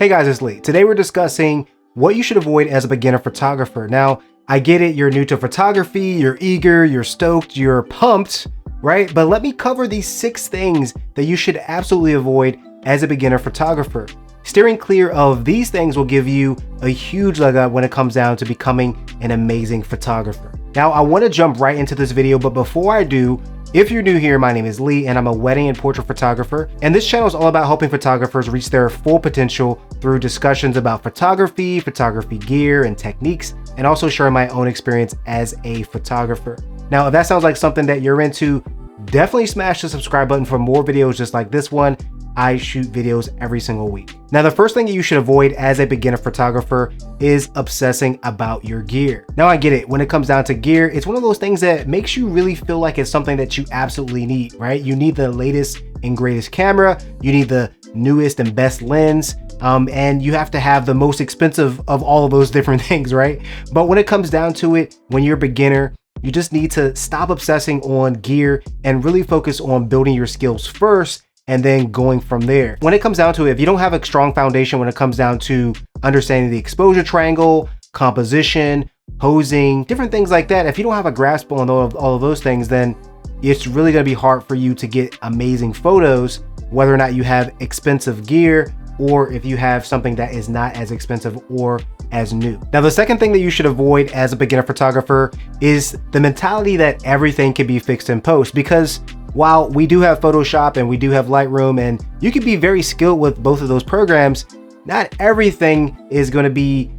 Hey guys, it's Lee. Today we're discussing what you should avoid as a beginner photographer. Now, I get it, you're new to photography, you're eager, you're stoked, you're pumped, right? But let me cover these 6 things that you should absolutely avoid as a beginner photographer. Steering clear of these things will give you a huge leg up when it comes down to becoming an amazing photographer. Now, I want to jump right into this video, but before I do, if you're new here, my name is Lee and I'm a wedding and portrait photographer. And this channel is all about helping photographers reach their full potential through discussions about photography, photography gear and techniques, and also sharing my own experience as a photographer. Now, if that sounds like something that you're into, definitely smash the subscribe button for more videos just like this one. I shoot videos every single week. Now, the first thing you should avoid as a beginner photographer is obsessing about your gear. Now, I get it. When it comes down to gear, it's one of those things that makes you really feel like it's something that you absolutely need, right? You need the latest and greatest camera. You need the newest and best lens. And you have to have the most expensive of all of those different things, right? But when it comes down to it, when you're a beginner, you just need to stop obsessing on gear and really focus on building your skills first and then going from there. When it comes down to it, if you don't have a strong foundation when it comes down to understanding the exposure triangle, composition, posing, different things like that, if you don't have a grasp on all of those things, then it's really gonna be hard for you to get amazing photos, whether or not you have expensive gear or if you have something that is not as expensive or as new. Now, the second thing that you should avoid as a beginner photographer is the mentality that everything can be fixed in post, because while we do have Photoshop and we do have Lightroom and you can be very skilled with both of those programs, not everything is going to be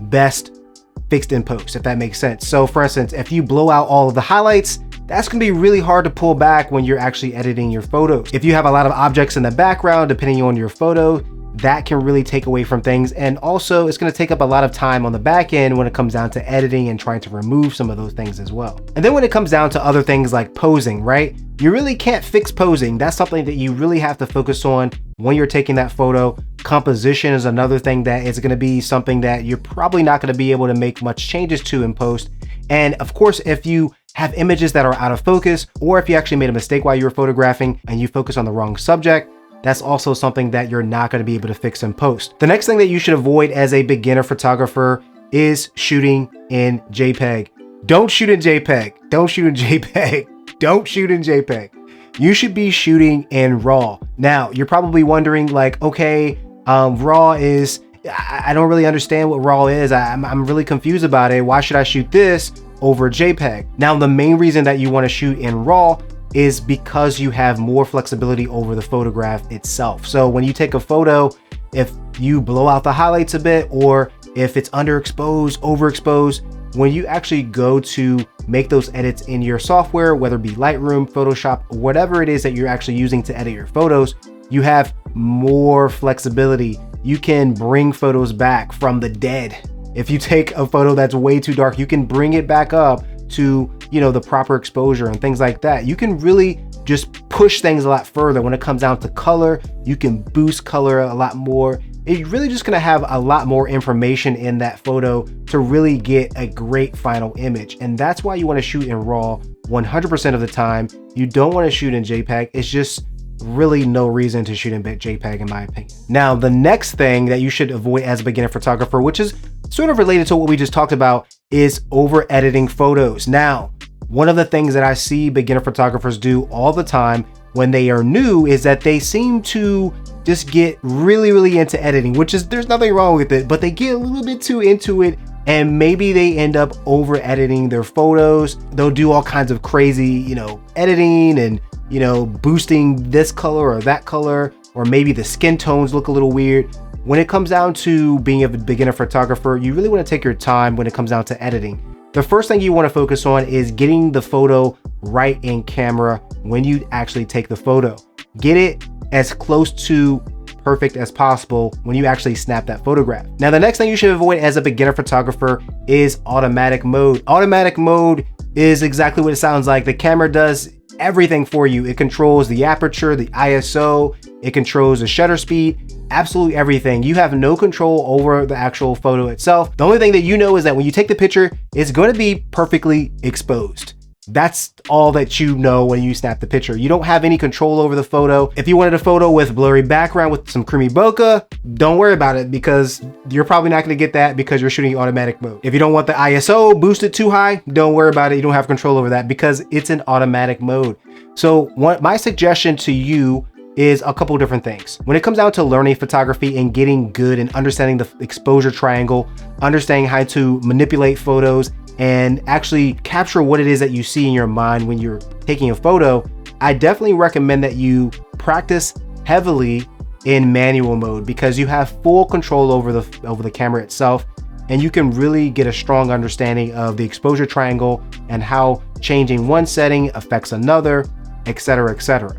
best fixed in post, if that makes sense. So for instance, if you blow out all of the highlights, that's going to be really hard to pull back when you're actually editing your photos. If you have a lot of objects in the background, depending on your photo, that can really take away from things. And also it's going to take up a lot of time on the back end when it comes down to editing and trying to remove some of those things as well. And then when it comes down to other things like posing, right? You really can't fix posing. That's something that you really have to focus on when you're taking that photo. Composition is another thing that is going to be something that you're probably not going to be able to make much changes to in post. And of course, if you have images that are out of focus, or if you actually made a mistake while you were photographing and you focus on the wrong subject, that's also something that you're not going to be able to fix in post. The next thing that you should avoid as a beginner photographer is shooting in JPEG. Don't shoot in JPEG. Don't shoot in JPEG. Don't shoot in JPEG. You should be shooting in RAW. Now, you're probably wondering like, okay, RAW is, I don't really understand what RAW is. I'm really confused about it. Why should I shoot this over JPEG? Now, the main reason that you want to shoot in RAW is because you have more flexibility over the photograph itself. So when you take a photo, if you blow out the highlights a bit, or if it's underexposed, overexposed, when you actually go to make those edits in your software, whether it be Lightroom, Photoshop, whatever it is that you're actually using to edit your photos, you have more flexibility. You can bring photos back from the dead. If you take a photo that's way too dark, you can bring it back up to, you know, the proper exposure and things like that. You can really just push things a lot further when it comes down to color. You can boost color a lot more. You're really just gonna have a lot more information in that photo to really get a great final image. And that's why you wanna shoot in RAW 100% of the time. You don't wanna shoot in JPEG. It's just really no reason to shoot in JPEG in my opinion. Now, the next thing that you should avoid as a beginner photographer, which is sort of related to what we just talked about, is over editing photos. Now, one of the things that I see beginner photographers do all the time when they are new is that they seem to just get really into editing, which is, there's nothing wrong with it, but they get a little bit too into it and maybe they end up over editing their photos. They'll do all kinds of crazy, you know, editing and, you know, boosting this color or that color, or maybe the skin tones look a little weird. When it comes down to being a beginner photographer, you really want to take your time when it comes down to editing. The first thing you want to focus on is getting the photo right in camera when you actually take the photo. Get it as close to perfect as possible when you actually snap that photograph. Now, the next thing you should avoid as a beginner photographer is automatic mode. Automatic mode is exactly what it sounds like. The camera does everything for you. It controls the aperture, the ISO, it controls the shutter speed, absolutely everything. You have no control over the actual photo itself. The only thing that you know is that when you take the picture, it's going to be perfectly exposed. That's all that you know when you snap the picture. You don't have any control over the photo. If you wanted a photo with blurry background with some creamy bokeh, don't worry about it because you're probably not gonna get that because you're shooting automatic mode. If you don't want the ISO boosted too high, don't worry about it. You don't have control over that because it's in automatic mode. So my suggestion to you is a couple different things. When it comes down to learning photography and getting good and understanding the exposure triangle, understanding how to manipulate photos and actually capture what it is that you see in your mind when you're taking a photo, I definitely recommend that you practice heavily in manual mode because you have full control over the camera itself, and you can really get a strong understanding of the exposure triangle and how changing one setting affects another, etc., etc.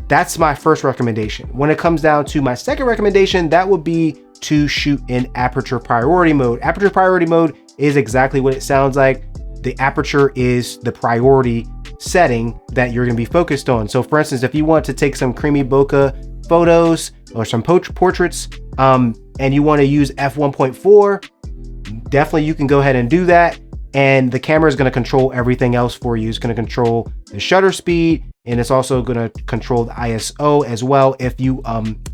That's my first recommendation. When it comes down to my second recommendation, that would be to shoot in aperture priority mode. Aperture priority mode is exactly what it sounds like. The aperture is the priority setting that you're gonna be focused on. So for instance, if you want to take some creamy bokeh photos or some portraits, and you wanna use f1.4, definitely you can go ahead and do that. And the camera is gonna control everything else for you. It's gonna control the shutter speed, and it's also gonna control the ISO as well if you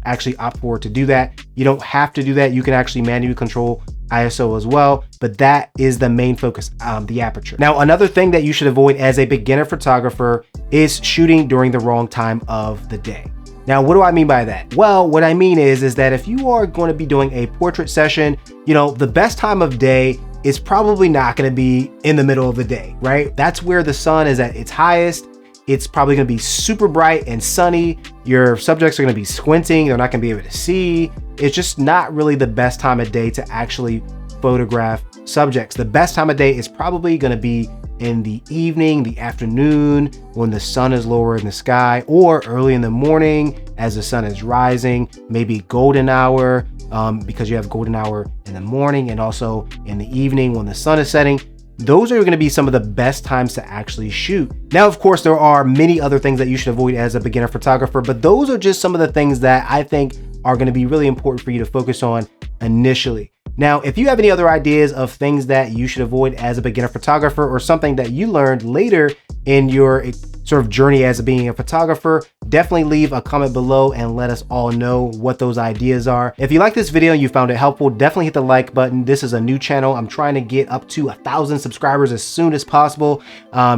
actually opt for it to do that. You don't have to do that. You can actually manually control ISO as well, but that is the main focus, the aperture. Now, another thing that you should avoid as a beginner photographer is shooting during the wrong time of the day. Now, what do I mean by that? Well, what I mean is that if you are going to be doing a portrait session, you know, the best time of day is probably not going to be in the middle of the day, right? That's where the sun is at its highest. It's probably going to be super bright and sunny. Your subjects are going to be squinting. They're not going to be able to see. It's just not really the best time of day to actually photograph subjects. The best time of day is probably going to be in the evening, the afternoon, when the sun is lower in the sky, or early in the morning as the sun is rising, maybe golden hour, because you have golden hour in the morning and also in the evening when the sun is setting. Those are going to be some of the best times to actually shoot. Now, of course, there are many other things that you should avoid as a beginner photographer, but those are just some of the things that I think are going to be really important for you to focus on initially. Now, if you have any other ideas of things that you should avoid as a beginner photographer or something that you learned later in your sort of journey as being a photographer, definitely leave a comment below and let us all know what those ideas are. If you like this video and you found it helpful, definitely hit the like button. This is a new channel. I'm trying to get up to 1,000 subscribers as soon as possible.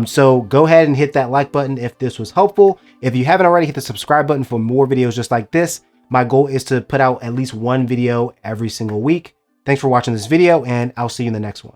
So go ahead and hit that like button if this was helpful. If you haven't already, hit the subscribe button for more videos just like this. My goal is to put out at least one video every single week. Thanks for watching this video, and I'll see you in the next one.